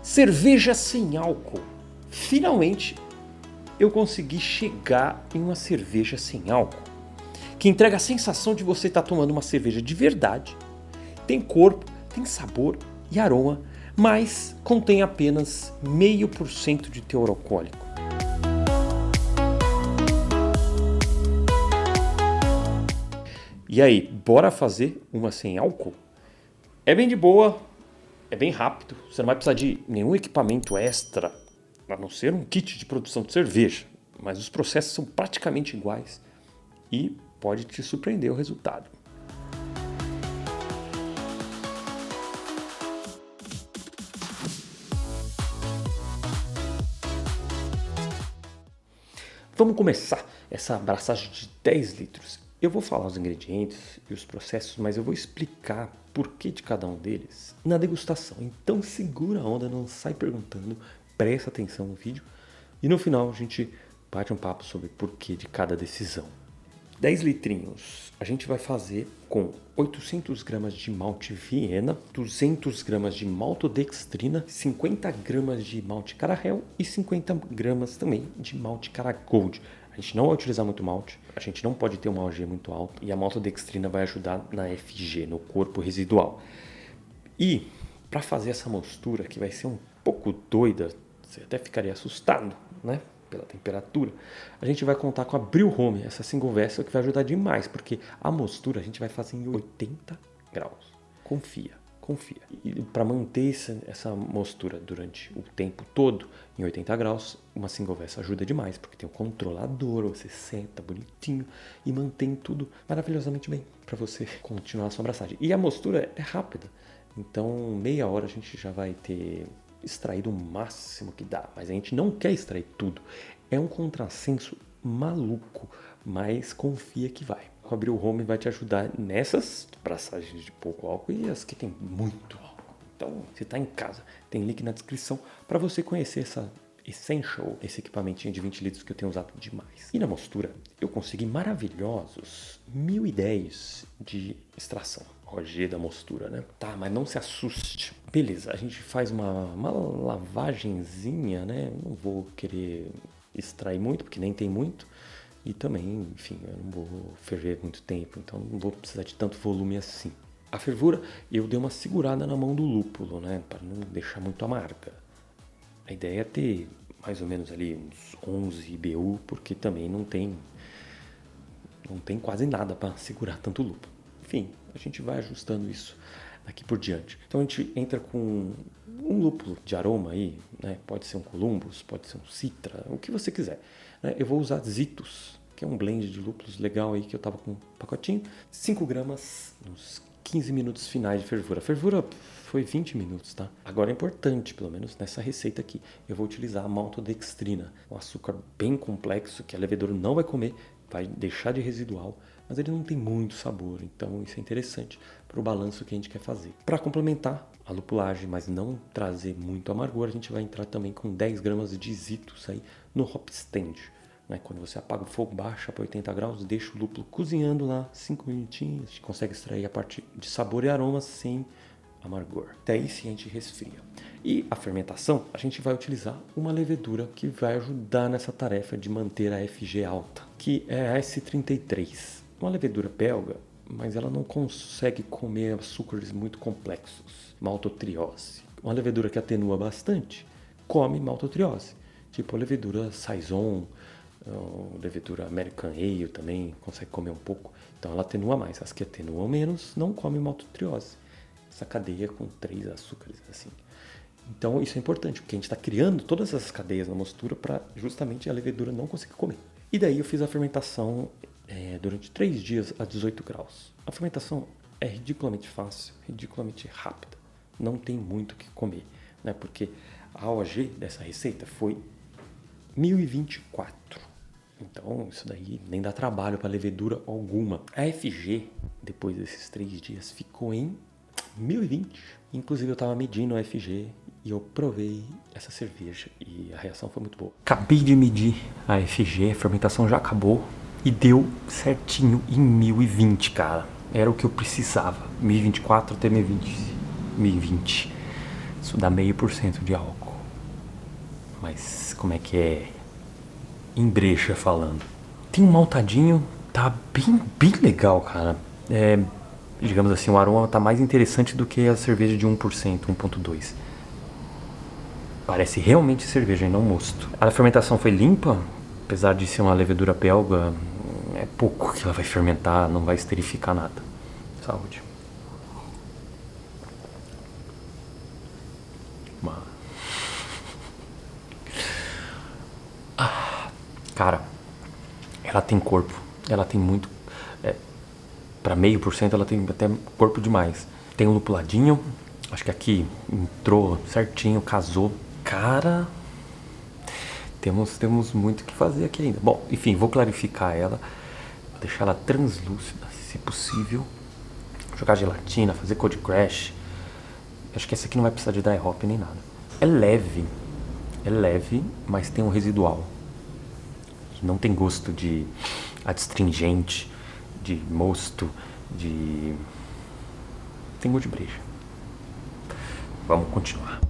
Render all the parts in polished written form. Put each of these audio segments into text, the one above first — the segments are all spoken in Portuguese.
Cerveja sem álcool. Finalmente eu consegui chegar em uma cerveja sem álcool, que entrega a sensação de você estar tomando uma cerveja de verdade, tem corpo, tem sabor e aroma, mas contém apenas 0,5% de teor alcoólico. E aí, bora fazer uma sem álcool? É bem de boa, é bem rápido, você não vai precisar de nenhum equipamento extra, a não ser um kit de produção de cerveja, mas os processos são praticamente iguais e pode te surpreender o resultado. Vamos começar essa abraçagem de 10 litros. Eu vou falar os ingredientes e os processos, mas eu vou explicar por que de cada um deles na degustação. Então segura a onda, não sai perguntando, presta atenção no vídeo e no final a gente bate um papo sobre por que de cada decisão. 10 litrinhos a gente vai fazer com 800 gramas de malte Viena, 200 gramas de maltodextrina, 50 gramas de malte Carahel e 50 gramas também de malte Cara Gold. A gente não vai utilizar muito malte, a gente não pode ter uma OG muito alta e a maltodextrina vai ajudar na FG, no corpo residual. E para fazer essa mistura que vai ser um pouco doida, você até ficaria assustado, né? Pela temperatura, a gente vai contar com a Brew Home, essa single vessel que vai ajudar demais, porque a mostura a gente vai fazer em 80 graus. Confia. E para manter essa mostura durante o tempo todo em 80 graus, uma single vessel ajuda demais, porque tem um controlador, você senta bonitinho e mantém tudo maravilhosamente bem para você continuar a sua abraçagem. E a mostura é rápida, então meia hora a gente já vai ter extraído o máximo que dá, mas a gente não quer extrair tudo. É um contrassenso maluco, mas confia que vai. O Brew Home vai te ajudar nessas abraçagens de pouco álcool e as que tem muito álcool. Então, você está em casa, tem link na descrição para você conhecer essa Essential, esse equipamentinho de 20 litros que eu tenho usado demais. E na mostura, eu consegui maravilhosos 1010 de extração. OG da mostura, né? Tá, mas não se assuste. Beleza, a gente faz uma lavagenzinha, né? Não vou querer extrair muito, porque nem tem muito. E também, enfim, eu não vou ferver muito tempo, então não vou precisar de tanto volume assim. A fervura, eu dei uma segurada na mão do lúpulo, né? Para não deixar muito amarga. A ideia é ter mais ou menos ali uns 11 IBU, porque também não tem quase nada para segurar tanto lúpulo. Enfim, a gente vai ajustando isso daqui por diante. Então a gente entra com um lúpulo de aroma aí, né? Pode ser um Columbus, pode ser um Citra, o que você quiser. Né? Eu vou usar Zitos, que é um blend de lúpulos legal aí que eu tava com um pacotinho. 5 gramas nos 15 minutos finais de fervura. A fervura foi 20 minutos, tá? Agora é importante, pelo menos nessa receita aqui, eu vou utilizar a maltodextrina, um açúcar bem complexo que a levedura não vai comer, vai deixar de residual, mas ele não tem muito sabor, então isso é interessante para o balanço que a gente quer fazer. Para complementar a lupulagem, mas não trazer muito amargor, a gente vai entrar também com 10 gramas de Zitos aí no hop stand. Né? Quando você apaga o fogo, baixa para 80 graus, deixa o lúpulo cozinhando lá 5 minutinhos, a gente consegue extrair a parte de sabor e aroma sem amargor. Daí sim a gente resfria. E a fermentação, a gente vai utilizar uma levedura que vai ajudar nessa tarefa de manter a FG alta, que é a S33. Uma levedura belga, mas ela não consegue comer açúcares muito complexos. Maltotriose. Uma levedura que atenua bastante, come maltotriose. Tipo a levedura Saison, a levedura American Ale também consegue comer um pouco. Então ela atenua mais. As que atenuam menos não comem maltotriose. Essa cadeia com 3 açúcares assim. Então isso é importante, porque a gente está criando todas essas cadeias na mostura para justamente a levedura não conseguir comer. E daí eu fiz a fermentação durante 3 dias a 18 graus. A fermentação é ridiculamente fácil, ridiculamente rápida. Não tem muito o que comer, né? Porque a OG dessa receita foi 1024. Então isso daí nem dá trabalho para levedura alguma. A FG, depois desses 3 dias, ficou em 1020. Inclusive eu estava medindo a FG e eu provei essa cerveja e a reação foi muito boa. Acabei de medir a FG, a fermentação já acabou e deu certinho em 1020, cara. Era o que eu precisava. 1024 até 1020. Isso dá 0,5% de álcool. Mas como é que é em brecha falando? Tem um maltadinho, tá bem legal, cara. Digamos assim, o aroma tá mais interessante do que a cerveja de 1%, 1,2%. Parece realmente cerveja e não mosto. A fermentação foi limpa, apesar de ser uma levedura belga, é pouco que ela vai fermentar, não vai esterificar nada. Saúde. Cara, ela tem corpo. Ela tem muito. Pra 0,5% ela tem até corpo demais. Tem um lupuladinho. Acho que aqui entrou certinho, casou. Cara, temos muito o que fazer aqui ainda. Bom, enfim, vou clarificar ela. Vou deixar ela translúcida, se possível. Jogar gelatina, fazer cold crash. Acho que essa aqui não vai precisar de dry hop nem nada. É leve, mas tem um residual. Não tem gosto de adstringente, de mosto, de... Tem gosto de breja. Vamos continuar.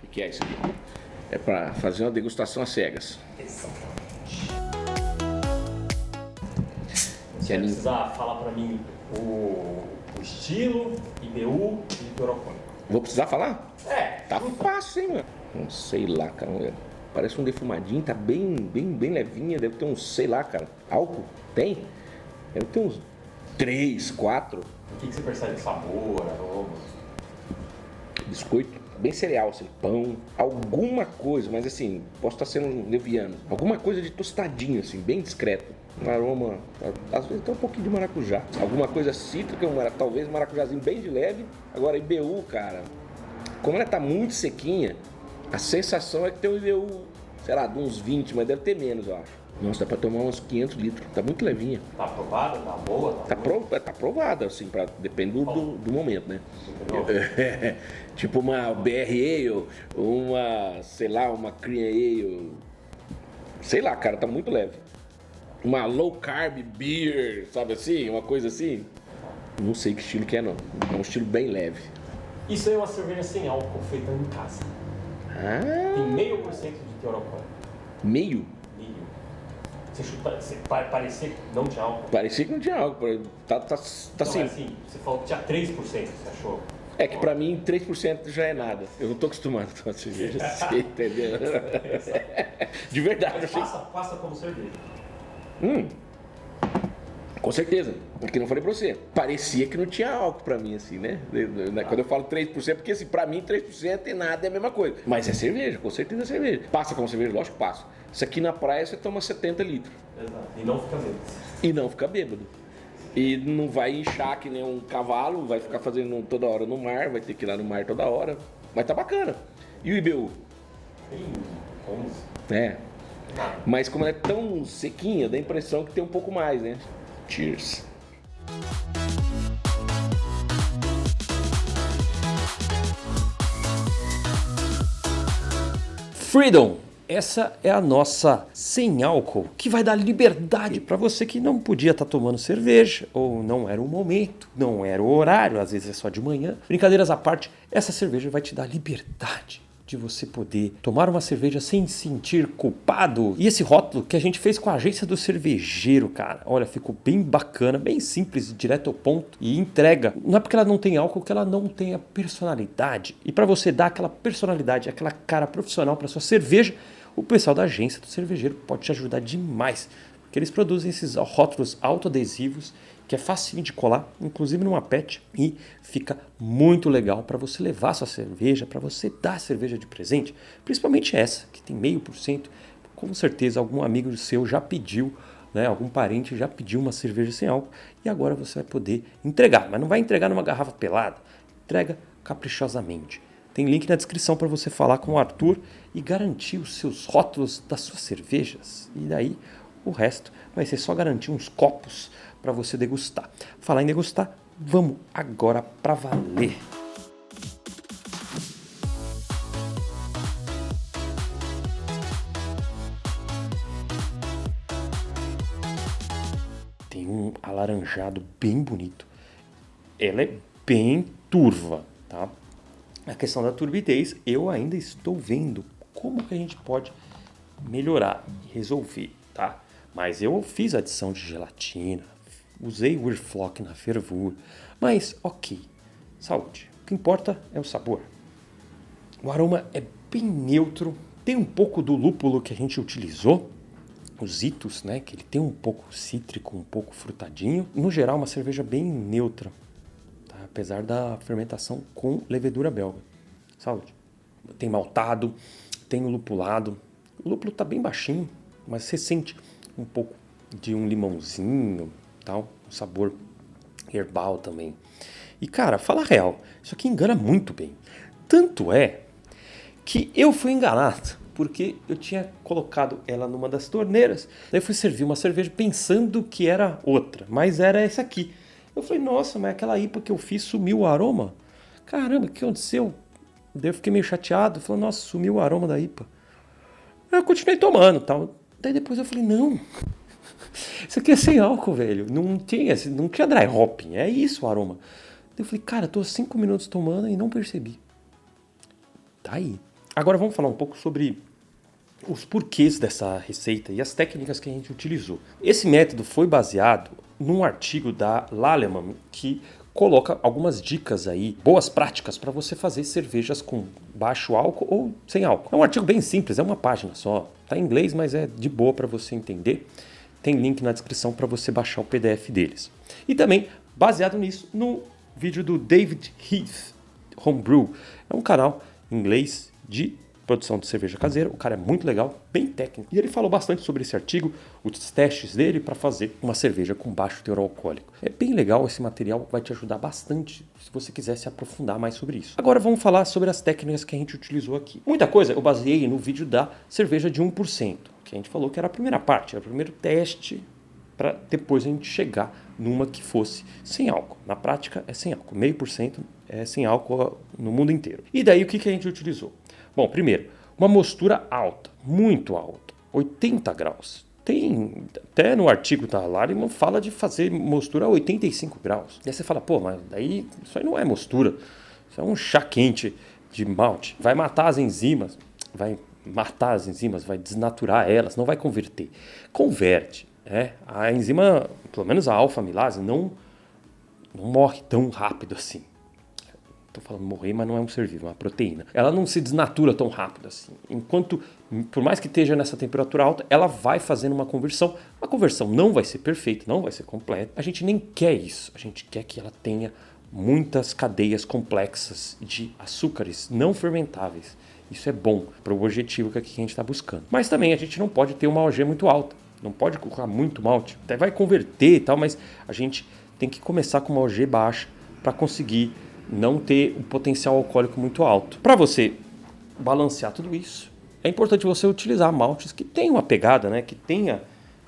O que é isso aqui? É para fazer uma degustação às cegas. Você vai precisar falar pra mim o estilo, IBU e teor alcoólico. Vou precisar falar? É. Tá fácil, hein, mano? Não sei lá, cara. Parece um defumadinho, tá bem levinha. Deve ter uns, sei lá, cara. Álcool? Tem? Deve ter uns 3, 4. O que você percebe de sabor, aroma? Biscoito, bem cereal, assim, pão, alguma coisa, mas assim, posso estar sendo leviano. Alguma coisa de tostadinho, assim, bem discreto. Um aroma, às vezes tem um pouquinho de maracujá. Alguma coisa cítrica, talvez um maracujazinho bem de leve. Agora, IBU, cara, como ela tá muito sequinha, a sensação é que tem um IBU, sei lá, de uns 20, mas deve ter menos, eu acho. Nossa, dá pra tomar uns 500 litros, tá muito levinha. Tá aprovada? Tá boa? Tá aprovada, assim, depende do momento, né? Tipo uma BR Ale, uma, sei lá, uma Cream Ale. Sei lá, cara, tá muito leve. Uma low carb beer, sabe assim? Uma coisa assim. Não sei que estilo que é, não. É um estilo bem leve. Isso aí é uma cerveja sem álcool, feita em casa. Tem 0,5% de teor alcoólico. Meio? Você parecia que não tinha álcool? Parecia que não tinha álcool. Tá Não, assim. assim, você falou que tinha 3%, você achou? É que pra mim 3% já é nada. Eu não tô acostumado a tomar cerveja assim, entendeu? De verdade, eu achei. Passa como cerveja. Com certeza, porque não falei pra você. Parecia que não tinha álcool pra mim, assim, né? Quando eu falo 3%, porque assim, pra mim 3% e nada é a mesma coisa. Mas é cerveja, com certeza é cerveja. Passa como cerveja? Lógico que passa. Isso aqui na praia você toma 70 litros. Exato. E não fica bêbado. E não fica bêbado. E não vai inchar que nem um cavalo, vai ficar fazendo toda hora no mar, vai ter que ir lá no mar toda hora. Mas tá bacana. E o IBU? Tem 11. É. Mas como ela é tão sequinha, dá a impressão que tem um pouco mais, né? Cheers. Freedom! Essa é a nossa sem álcool, que vai dar liberdade para você que não podia estar tomando cerveja, ou não era o momento, não era o horário, às vezes é só de manhã. Brincadeiras à parte, essa cerveja vai te dar liberdade de você poder tomar uma cerveja sem se sentir culpado. E esse rótulo que a gente fez com a agência do cervejeiro, cara, olha, ficou bem bacana, bem simples, direto ao ponto e entrega. Não é porque ela não tem álcool que ela não tem a personalidade. E para você dar aquela personalidade, aquela cara profissional para sua cerveja, o pessoal da agência do cervejeiro pode te ajudar demais, porque eles produzem esses rótulos autoadesivos que é facinho de colar, inclusive numa PET, e fica muito legal para você levar sua cerveja, para você dar cerveja de presente, principalmente essa, que tem 0,5%. Com certeza algum amigo seu já pediu, né, algum parente já pediu uma cerveja sem álcool, e agora você vai poder entregar, mas não vai entregar numa garrafa pelada, entrega caprichosamente. Tem link na descrição para você falar com o Arthur e garantir os seus rótulos das suas cervejas. E daí o resto vai ser só garantir uns copos para você degustar. Falar em degustar, vamos agora para valer. um alaranjado bem bonito. Ela é bem turva, tá? A questão da turbidez, eu ainda estou vendo como que a gente pode melhorar e resolver, tá? Mas eu fiz adição de gelatina, usei o Whirlfloc na fervura, mas ok, saúde. O que importa é o sabor. O aroma é bem neutro, tem um pouco do lúpulo que a gente utilizou, os Itos, né? Que ele tem um pouco cítrico, um pouco frutadinho. No geral, uma cerveja bem neutra, tá? Apesar da fermentação com levedura belga. Saúde. Tem maltado, tem o lupulado. O lúpulo tá bem baixinho, mas você sente um pouco de um limãozinho, tal, um sabor herbal também. E cara, fala a real, isso aqui engana muito bem. Tanto é que eu fui enganado, porque eu tinha colocado ela numa das torneiras, daí eu fui servir uma cerveja pensando que era outra, mas era essa aqui. Eu falei, nossa, mas aquela IPA que eu fiz sumiu o aroma? Caramba, o que aconteceu? Daí eu fiquei meio chateado, falei, nossa, sumiu o aroma da IPA. Eu continuei tomando, tal. Daí depois eu falei, não, isso aqui é sem álcool, velho. Não tinha dry hopping, é isso o aroma. Daí eu falei, cara, eu tô 5 minutos tomando e não percebi. Tá aí. Agora vamos falar um pouco sobre os porquês dessa receita e as técnicas que a gente utilizou. Esse método foi baseado num artigo da Lallemand que coloca algumas dicas aí, boas práticas para você fazer cervejas com baixo álcool ou sem álcool. É um artigo bem simples, é uma página só. Tá em inglês, mas é de boa para você entender. Tem link na descrição para você baixar o PDF deles. E também, baseado nisso, no vídeo do David Heath, Homebrew. É um canal em inglês de produção de cerveja caseira. O cara é muito legal, bem técnico. E ele falou bastante sobre esse artigo, os testes dele para fazer uma cerveja com baixo teor alcoólico. É bem legal, esse material vai te ajudar bastante se você quiser se aprofundar mais sobre isso. Agora vamos falar sobre as técnicas que a gente utilizou aqui. Muita coisa eu baseei no vídeo da cerveja de 1%, que a gente falou que era a primeira parte, era o primeiro teste para depois a gente chegar numa que fosse sem álcool. Na prática é sem álcool, 0,5% é sem álcool no mundo inteiro. E daí o que a gente utilizou? Bom, primeiro, uma mostura alta, muito alta, 80 graus. Tem, até no artigo da Lallemand fala de fazer mostura a 85 graus. E aí você fala, pô, mas daí isso aí não é mostura, isso é um chá quente de malte. Vai matar as enzimas, vai desnaturar elas, não vai converter. Converte, né? A enzima, pelo menos a alfa-amilase, não morre tão rápido assim. Tô falando morrer, mas não é um ser vivo, é uma proteína. Ela não se desnatura tão rápido assim. Enquanto, por mais que esteja nessa temperatura alta, ela vai fazendo uma conversão. A conversão não vai ser perfeita, não vai ser completa. A gente nem quer isso. A gente quer que ela tenha muitas cadeias complexas de açúcares não fermentáveis. Isso é bom para o objetivo que aqui a gente está buscando. Mas também a gente não pode ter uma OG muito alta. Não pode colocar muito malte. Até vai converter e tal, mas a gente tem que começar com uma OG baixa para conseguir não ter um potencial alcoólico muito alto. Para você balancear tudo isso, é importante você utilizar maltes que tenham uma pegada, né? Que tenha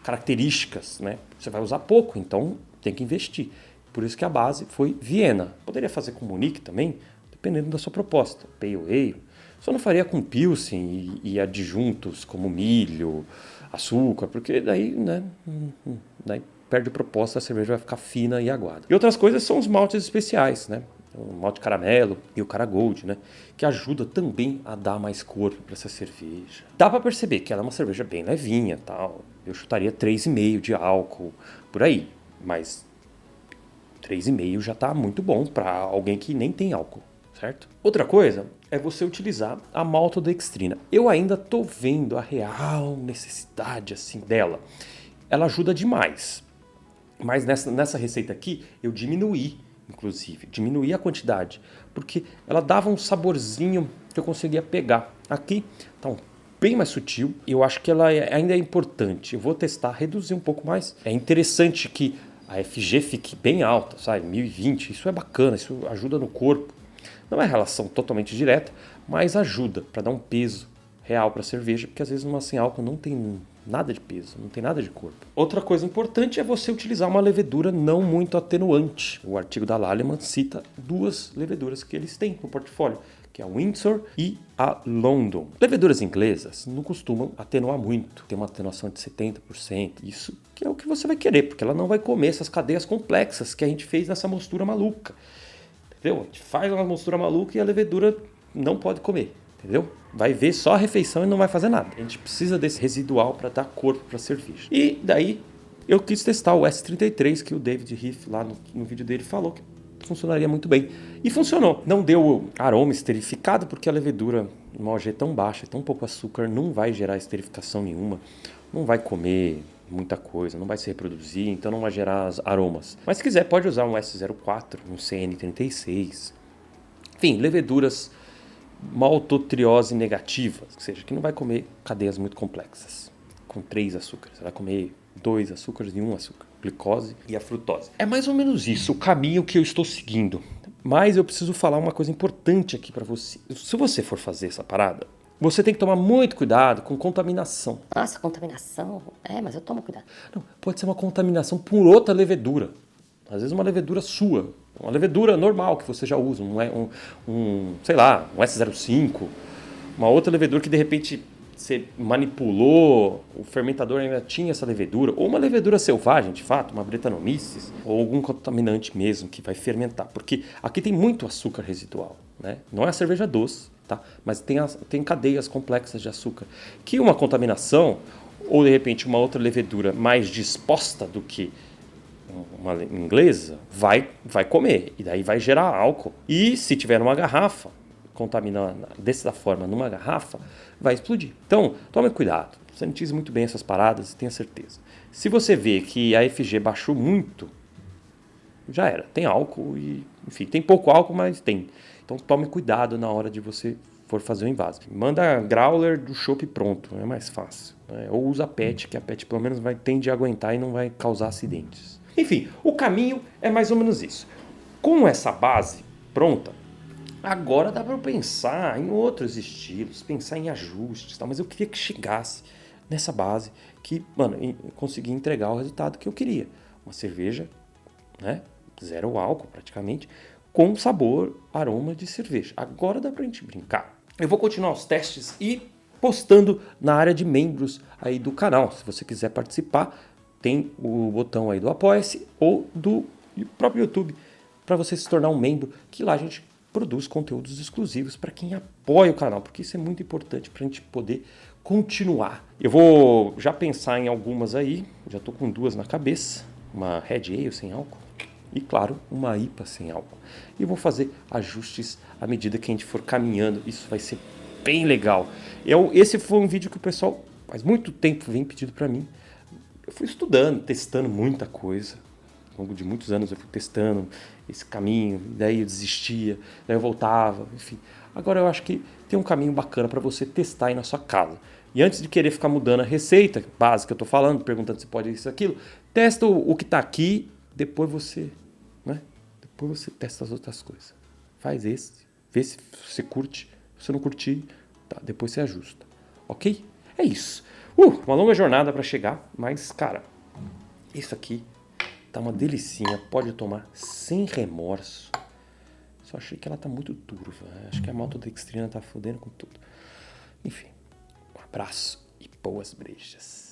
características, né? Você vai usar pouco, então tem que investir. Por isso que a base foi Viena. Poderia fazer com Munich também, dependendo da sua proposta. Pale Ale. Só não faria com Pilsen e adjuntos como milho, açúcar, porque daí, né? Daí perde a proposta, a cerveja vai ficar fina e aguada. E outras coisas são os maltes especiais, né? O malte caramelo e o cara gold, né? Que ajuda também a dar mais cor para essa cerveja. Dá para perceber que ela é uma cerveja bem levinha, tal. Eu chutaria 3,5 de álcool por aí, mas 3,5 já tá muito bom para alguém que nem tem álcool, certo? Outra coisa é você utilizar a maltodextrina. Eu ainda tô vendo a real necessidade assim dela. Ela ajuda demais. Mas nessa receita aqui eu diminuí a quantidade, porque ela dava um saborzinho que eu conseguia pegar. Aqui tá bem mais sutil e eu acho que ela ainda é importante. Eu vou testar, reduzir um pouco mais. É interessante que a FG fique bem alta, sabe? 1020, isso é bacana, isso ajuda no corpo. Não é relação totalmente direta, mas ajuda para dar um peso real para a cerveja, porque às vezes numa sem álcool não tem nada de peso, não tem nada de corpo. Outra coisa importante é você utilizar uma levedura não muito atenuante. O artigo da Lallemand cita 2 leveduras que eles têm no portfólio, que é a Windsor e a London. Leveduras inglesas não costumam atenuar muito, tem uma atenuação de 70%. Isso que é o que você vai querer, porque ela não vai comer essas cadeias complexas que a gente fez nessa mostura maluca. Entendeu? A gente faz uma mostura maluca e a levedura não pode comer, entendeu? Vai ver só a refeição e não vai fazer nada. A gente precisa desse residual para dar corpo para a cerveja. E daí eu quis testar o S33 que o David Heath lá no vídeo dele falou que funcionaria muito bem. E funcionou. Não deu aroma esterificado porque a levedura no OG é tão baixa, tão pouco açúcar, não vai gerar esterificação nenhuma, não vai comer muita coisa, não vai se reproduzir, então não vai gerar aromas. Mas se quiser pode usar um S04, um CN36. Enfim, leveduras maltotriose negativas, ou seja, que não vai comer cadeias muito complexas, com 3 açúcares. Vai comer 2 açúcares e 1 açúcar, glicose e a frutose. É mais ou menos isso o caminho que eu estou seguindo. Mas eu preciso falar uma coisa importante aqui para você. Se você for fazer essa parada, você tem que tomar muito cuidado com contaminação. Nossa, contaminação? É, mas eu tomo cuidado. Não, pode ser uma contaminação por outra levedura. Às vezes uma levedura sua, uma levedura normal que você já usa, sei lá, um S05, uma outra levedura que de repente você manipulou, o fermentador ainda tinha essa levedura, ou uma levedura selvagem, de fato, uma Brettanomyces, ou algum contaminante mesmo que vai fermentar, porque aqui tem muito açúcar residual, né? Não é a cerveja doce, tá? Mas tem cadeias complexas de açúcar, que uma contaminação, ou de repente uma outra levedura mais disposta do que uma inglesa, vai comer, e daí vai gerar álcool. E se tiver numa garrafa, contaminar dessa forma numa garrafa, vai explodir. Então, tome cuidado, sanitize muito bem essas paradas e tenha certeza. Se você vê que a FG baixou muito, já era, tem álcool e, enfim, tem pouco álcool, mas tem. Então tome cuidado na hora de você for fazer o invase. Manda growler do chopp pronto, é mais fácil. Né? Ou usa PET, que a PET pelo menos tende a aguentar e não vai causar acidentes. Enfim, o caminho é mais ou menos isso. Com essa base pronta, agora dá para pensar em outros estilos, pensar em ajustes, tá? Mas eu queria que chegasse nessa base que, mano, eu consegui entregar o resultado que eu queria. Uma cerveja, né? Zero álcool praticamente, com sabor, aroma de cerveja. Agora dá pra gente brincar. Eu vou continuar os testes e postando na área de membros aí do canal. Se você quiser participar, tem o botão aí do Apoia-se ou do próprio YouTube para você se tornar um membro, que lá a gente produz conteúdos exclusivos para quem apoia o canal, porque isso é muito importante para a gente poder continuar. Eu vou já pensar em algumas aí, já estou com 2 na cabeça, uma Red Ale sem álcool e, claro, uma IPA sem álcool. E vou fazer ajustes à medida que a gente for caminhando, isso vai ser bem legal. Esse foi um vídeo que o pessoal faz muito tempo vem pedindo para mim. Eu fui estudando, testando muita coisa. Ao longo de muitos anos eu fui testando esse caminho, daí eu desistia, daí eu voltava, enfim. Agora eu acho que tem um caminho bacana para você testar aí na sua casa. E antes de querer ficar mudando a receita básica que eu estou falando, perguntando se pode isso, aquilo, testa o que está aqui, depois você testa as outras coisas. Faz esse, vê se você curte, se você não curtir, tá, depois você ajusta. Ok? É isso. Uma longa jornada para chegar, mas, cara, isso aqui tá uma delicinha, pode tomar sem remorso. Só achei que ela tá muito turva. Acho que a maltodextrina tá fodendo com tudo. Enfim, um abraço e boas brejas.